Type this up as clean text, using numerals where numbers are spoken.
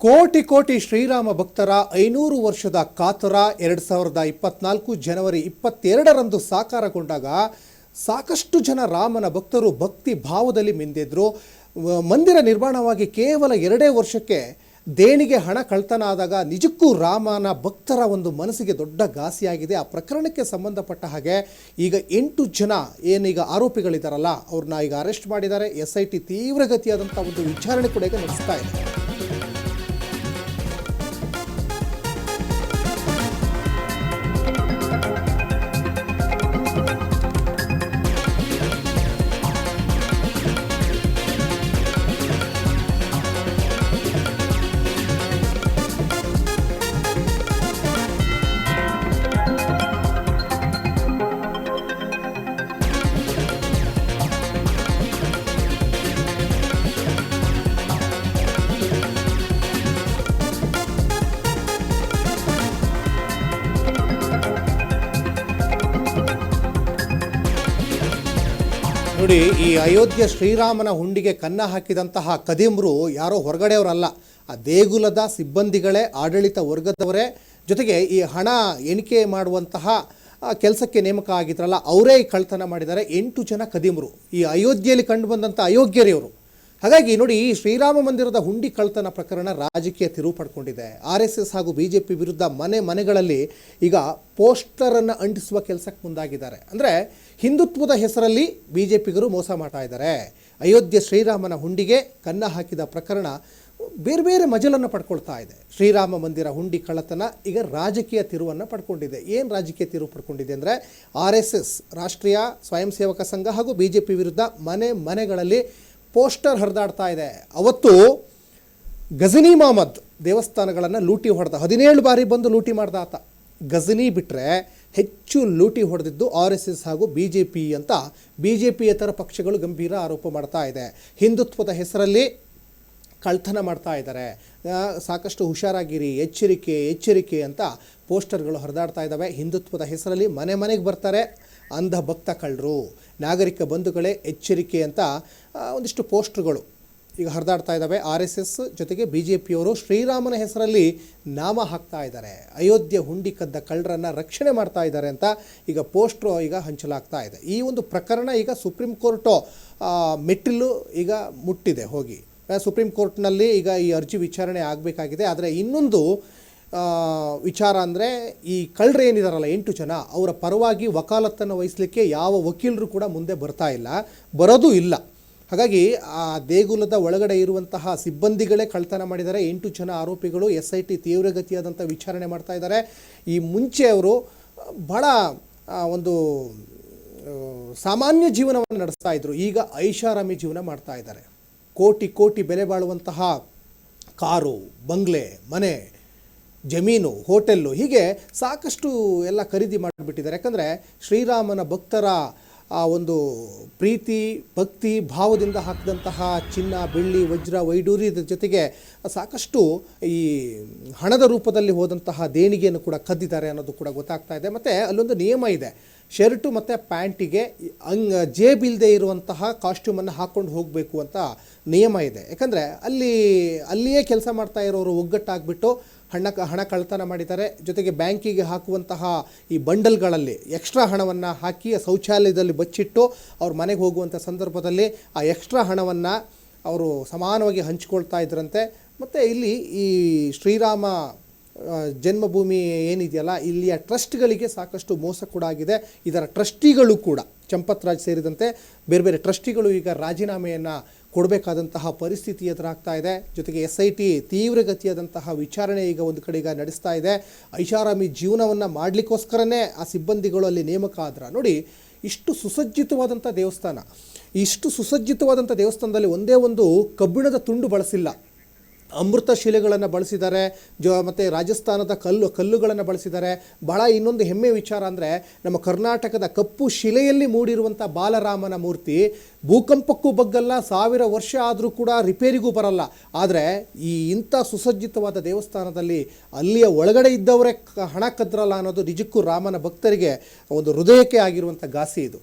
ಕೋಟಿ ಕೋಟಿ ಶ್ರೀರಾಮ ಭಕ್ತರ 500 ವರ್ಷದ ಕಾತರ 2024 ಜನವರಿ 22ರಂದು ಸಾಕಾರಗೊಂಡಾಗ ಸಾಕಷ್ಟು ಜನ ರಾಮನ ಭಕ್ತರು ಭಕ್ತಿ ಭಾವದಲ್ಲಿ ಮಿಂದೆದ್ರು. ಮಂದಿರ ನಿರ್ಮಾಣವಾಗಿ ಕೇವಲ 2 ವರ್ಷಕ್ಕೆ ದೇಣಿಗೆ ಹಣ ಕಳ್ತನ ಆದಾಗ ನಿಜಕ್ಕೂ ರಾಮನ ಭಕ್ತರ ಒಂದು ಮನಸ್ಸಿಗೆ ದೊಡ್ಡ ಘಾಸಿಯಾಗಿದೆ. ಆ ಪ್ರಕರಣಕ್ಕೆ ಸಂಬಂಧಪಟ್ಟ ಹಾಗೆ ಈಗ 8 ಜನ ಏನೀಗ ಆರೋಪಿಗಳಿದ್ದಾರಲ್ಲ ಅವ್ರನ್ನ ಈಗ ಅರೆಸ್ಟ್ ಮಾಡಿದ್ದಾರೆ. SIT ತೀವ್ರಗತಿಯಾದಂಥ ಒಂದು ವಿಚಾರಣೆ ಕೂಡ ಈಗ ನಡೆಸ್ತಾ ಇದೆ. ನೋಡಿ, ಈ ಅಯೋಧ್ಯೆ ಶ್ರೀರಾಮನ ಹುಂಡಿಗೆ ಕನ್ನ ಹಾಕಿದಂತಹ ಕದೀಮ್ರು ಯಾರೋ ಹೊರಗಡೆಯವರಲ್ಲ, ಆ ದೇಗುಲದ ಸಿಬ್ಬಂದಿಗಳೇ, ಆಡಳಿತ ವರ್ಗದವರೇ, ಜೊತೆಗೆ ಈ ಹಣ ಎಣಿಕೆ ಮಾಡುವಂತಹ ಕೆಲಸಕ್ಕೆ ನೇಮಕ ಆಗಿದ್ರಲ್ಲ ಅವರೇ ಈ ಕಳ್ತನ ಮಾಡಿದ್ದಾರೆ. 8 ಜನ ಕದೀಮ್ರು ಈ ಅಯೋಧ್ಯೆಯಲ್ಲಿ ಕಂಡು ಬಂದಂಥ ಅಯೋಗ್ಯರಿವರು. ಹಾಗಾಗಿ ನೋಡಿ, ಈ ಶ್ರೀರಾಮ ಮಂದಿರದ ಹುಂಡಿ ಕಳ್ತನ ಪ್ರಕರಣ ರಾಜಕೀಯ ತಿರುವು ಪಡ್ಕೊಂಡಿದೆ. RSS ಹಾಗೂ BJP ವಿರುದ್ಧ ಮನೆಗಳಲ್ಲಿ ಈಗ ಪೋಸ್ಟರನ್ನು ಅಂಟಿಸುವ ಕೆಲಸಕ್ಕೆ ಮುಂದಾಗಿದ್ದಾರೆ. ಅಂದರೆ ಹಿಂದುತ್ವದ ಹೆಸರಲ್ಲಿ BJPಗರು ಮೋಸ ಮಾಡ್ತಾ ಇದ್ದಾರೆ. ಅಯೋಧ್ಯೆ ಶ್ರೀರಾಮನ ಹುಂಡಿಗೆ ಕನ್ನ ಹಾಕಿದ ಪ್ರಕರಣ ಬೇರೆ ಬೇರೆ ಮಜಲನ್ನು ಪಡ್ಕೊಳ್ತಾ ಇದೆ. ಶ್ರೀರಾಮ ಮಂದಿರ ಹುಂಡಿ ಕಳ್ಳತನ ಈಗ ರಾಜಕೀಯ ತಿರುವನ್ನು ಪಡ್ಕೊಂಡಿದೆ. ಏನು ರಾಜಕೀಯ ತಿರುವು ಪಡ್ಕೊಂಡಿದೆ ಅಂದರೆ RSS ರಾಷ್ಟ್ರೀಯ ಸ್ವಯಂ ಸೇವಕ ಸಂಘ ಹಾಗೂ BJP ವಿರುದ್ಧ ಮನೆಗಳಲ್ಲಿ ಪೋಸ್ಟರ್ ಹರಿದಾಡ್ತಾ ಇದೆ. ಅವತ್ತು ಗಜನಿ ಮಹಮ್ಮದ್ ದೇವಸ್ಥಾನಗಳನ್ನು ಲೂಟಿ ಹೊಡೆದ, 17 ಬಾರಿ ಬಂದು ಲೂಟಿ ಮಾಡ್ದ ಆತ. ಗಜನಿ ಬಿಟ್ಟರೆ ಹೆಚ್ಚು ಲೂಟಿ ಹೊಡೆದಿದ್ದು RSS ಹಾಗೂ BJP ಅಂತ BJPಯೇತರ ಪಕ್ಷಗಳು ಗಂಭೀರ ಆರೋಪ ಮಾಡ್ತಾ ಇದೆ. ಹಿಂದುತ್ವದ ಹೆಸರಲ್ಲಿ ಕಳ್ತನ ಮಾಡ್ತಾ ಇದ್ದಾರೆ, ಸಾಕಷ್ಟು ಹುಷಾರಾಗಿರಿ, ಎಚ್ಚರಿಕೆ ಅಂತ ಪೋಸ್ಟರ್ಗಳು ಹರಿದಾಡ್ತಾ ಇದ್ದಾವೆ. ಹಿಂದುತ್ವದ ಹೆಸರಲ್ಲಿ ಮನೆಗೆ ಬರ್ತಾರೆ ಅಂಧ ಭಕ್ತ ಕಳ್ಳರು. ನಾಗರಿಕ ಬಂಧುಗಳೇ ಎಚ್ಚರಿಕೆ ಅಂತ ಒಂದಿಷ್ಟು ಪೋಸ್ಟರ್ಗಳು ಈಗ ಹರಿದಾಡ್ತಾ ಇದ್ದಾವೆ. RSS ಜೊತೆಗೆ BJPಯವರು ಶ್ರೀರಾಮನ ಹೆಸರಲ್ಲಿ ನಾಮ ಹಾಕ್ತಾ ಇದ್ದಾರೆ. ಅಯೋಧ್ಯೆ ಹುಂಡಿ ಕದ್ದ ಕಳ್ಳರನ್ನು ರಕ್ಷಣೆ ಮಾಡ್ತಾ ಇದ್ದಾರೆ ಅಂತ ಈಗ ಪೋಸ್ಟ್ರು ಈಗ ಹಂಚಲಾಗ್ತಾ ಇದೆ. ಈ ಒಂದು ಪ್ರಕರಣ ಈಗ ಸುಪ್ರೀಂ ಕೋರ್ಟು ಮೆಟ್ಟಿಲು ಈಗ ಮುಟ್ಟಿದೆ. ಹೋಗಿ ಸುಪ್ರೀಂ ಕೋರ್ಟ್ನಲ್ಲಿ ಈಗ ಈ ಅರ್ಜಿ ವಿಚಾರಣೆ ಆಗಬೇಕಾಗಿದೆ. ಆದರೆ ಇನ್ನೊಂದು ವಿಚಾರ ಅಂದರೆ ಈ ಕಳ್ಳರು ಏನಿದಾರಲ್ಲ 8 ಜನ, ಅವರ ಪರವಾಗಿ ವಕಾಲತ್ತನ್ನು ವಹಿಸಲಿಕ್ಕೆ ಯಾವ ವಕೀಲರು ಕೂಡ ಮುಂದೆ ಬರ್ತಾ ಇಲ್ಲ, ಬರೋದು ಇಲ್ಲ. ಹಾಗಾಗಿ ಆ ದೇಗುಲದ ಒಳಗಡೆ ಇರುವಂತಹ ಸಿಬ್ಬಂದಿಗಳೇ ಕಳ್ತನ ಮಾಡಿದ್ದಾರೆ. 8 ಜನ ಆರೋಪಿಗಳು. SIT ತೀವ್ರಗತಿಯಾದಂಥ ವಿಚಾರಣೆ ಮಾಡ್ತಾ ಇದ್ದಾರೆ. ಈ ಮುಂಚೆ ಅವರು ಭಾಳ ಒಂದು ಸಾಮಾನ್ಯ ಜೀವನವನ್ನು ನಡೆಸ್ತಾ ಇದ್ದರು, ಈಗ ಐಷಾರಾಮಿ ಜೀವನ ಮಾಡ್ತಾ ಇದ್ದಾರೆ. ಕೋಟಿ ಬೆಲೆ ಬಾಳುವಂತಹ ಕಾರು, ಬಂಗ್ಲೆ, ಮನೆ, ಜಮೀನು, ಹೋಟೆಲ್ಲು, ಹೀಗೆ ಸಾಕಷ್ಟು ಎಲ್ಲ ಖರೀದಿ ಮಾಡಿಬಿಟ್ಟಿದ್ದಾರೆ. ಯಾಕಂದರೆ ಶ್ರೀರಾಮನ ಭಕ್ತರ ಆ ಒಂದು ಪ್ರೀತಿ ಭಕ್ತಿ ಭಾವದಿಂದ ಹಾಕಿದಂತಹ ಚಿನ್ನ, ಬೆಳ್ಳಿ, ವಜ್ರ, ವೈಡೂರ್ಯದ ಜೊತೆಗೆ ಸಾಕಷ್ಟು ಈ ಹಣದ ರೂಪದಲ್ಲಿ ಹೋದಂತಹ ದೇಣಿಗೆಯನ್ನು ಕೂಡ ಕದ್ದಿದ್ದಾರೆ ಅನ್ನೋದು ಕೂಡ ಗೊತ್ತಾಗ್ತಾ ಇದೆ. ಮತ್ತು ಅಲ್ಲೊಂದು ನಿಯಮ ಇದೆ, ಶರ್ಟು ಮತ್ತು ಪ್ಯಾಂಟಿಗೆ ಜೇಬಿಲ್ಲದೆ ಇರುವಂತಹ ಕಾಸ್ಟ್ಯೂಮನ್ನು ಹಾಕ್ಕೊಂಡು ಹೋಗಬೇಕು ಅಂತ ನಿಯಮ ಇದೆ. ಯಾಕಂದರೆ ಅಲ್ಲಿಯೇ ಕೆಲಸ ಮಾಡ್ತಾ ಇರೋರು ಒಗ್ಗಟ್ಟಾಗಿಬಿಟ್ಟು ಹಣ ಕಳ್ತನ ಮಾಡಿದ್ದಾರೆ. ಜೊತೆಗೆ ಬ್ಯಾಂಕಿಗೆ ಹಾಕುವಂತಹ ಈ ಬಂಡಲ್ಗಳಲ್ಲಿ ಎಕ್ಸ್ಟ್ರಾ ಹಣವನ್ನು ಹಾಕಿ ಶೌಚಾಲಯದಲ್ಲಿ ಬಚ್ಚಿಟ್ಟು ಅವ್ರ ಮನೆಗೆ ಹೋಗುವಂಥ ಸಂದರ್ಭದಲ್ಲಿ ಆ ಎಕ್ಸ್ಟ್ರಾ ಹಣವನ್ನು ಅವರು ಸಮಾನವಾಗಿ ಹಂಚಿಕೊಳ್ತಾ ಇದ್ರಂತೆ. ಮತ್ತು ಇಲ್ಲಿ ಈ ಶ್ರೀರಾಮ ಜನ್ಮಭೂಮಿ ಏನಿದೆಯಲ್ಲ, ಇಲ್ಲಿಯ ಟ್ರಸ್ಟ್ಗಳಿಗೆ ಸಾಕಷ್ಟು ಮೋಸ ಕೂಡ ಆಗಿದೆ. ಇದರ ಟ್ರಸ್ಟಿಗಳು ಕೂಡ ಚಂಪತ್ ರಾಜ್ ಸೇರಿದಂತೆ ಬೇರೆ ಟ್ರಸ್ಟಿಗಳು ಈಗ ರಾಜೀನಾಮೆಯನ್ನು ಕೊಡಬೇಕಾದಂತಹ ಪರಿಸ್ಥಿತಿ ಎದುರಾಗ್ತಾ ಇದೆ. ಜೊತೆಗೆ SIT ತೀವ್ರಗತಿಯಾದಂತಹ ವಿಚಾರಣೆ ಈಗ ಒಂದು ಕಡೆ ಈಗ ನಡೆಸ್ತಾ ಇದೆ. ಐಷಾರಾಮಿ ಜೀವನವನ್ನು ಮಾಡಲಿಕ್ಕೋಸ್ಕರನೇ ಆ ಸಿಬ್ಬಂದಿಗಳು ಅಲ್ಲಿ ನೇಮಕ ಆದ್ರ. ನೋಡಿ, ಇಷ್ಟು ಸುಸಜ್ಜಿತವಾದಂಥ ದೇವಸ್ಥಾನದಲ್ಲಿ ಒಂದೇ ಒಂದು ಕಬ್ಬಿಣದ ತುಂಡು ಬಳಸಿಲ್ಲ, ಅಮೃತ ಶಿಲೆಗಳನ್ನು ಬಳಸಿದ್ದಾರೆ. ಮತ್ತು ರಾಜಸ್ಥಾನದ ಕಲ್ಲುಗಳನ್ನು ಬಳಸಿದ್ದಾರೆ. ಬಹಳ ಇನ್ನೊಂದು ಹೆಮ್ಮೆ ವಿಚಾರ ಅಂದರೆ ನಮ್ಮ ಕರ್ನಾಟಕದ ಕಪ್ಪು ಶಿಲೆಯಲ್ಲಿ ಮೂಡಿರುವಂಥ ಬಾಲರಾಮನ ಮೂರ್ತಿ ಭೂಕಂಪಕ್ಕೂ ಬಗ್ಗಲ್ಲ, 1000 ವರ್ಷ ಆದರೂ ಕೂಡ ರಿಪೇರಿಗೂ ಬರಲ್ಲ. ಆದರೆ ಇಂಥ ಸುಸಜ್ಜಿತವಾದ ದೇವಸ್ಥಾನದಲ್ಲಿ ಅಲ್ಲಿಯ ಒಳಗಡೆ ಇದ್ದವರೇ ಹಣ ಕದ್ರಲ್ಲ ಅನ್ನೋದು ನಿಜಕ್ಕೂ ರಾಮನ ಭಕ್ತರಿಗೆ ಒಂದು ಹೃದಯಕ್ಕೆ ಆಗಿರುವಂಥ ಘಾಸಿ ಇದು.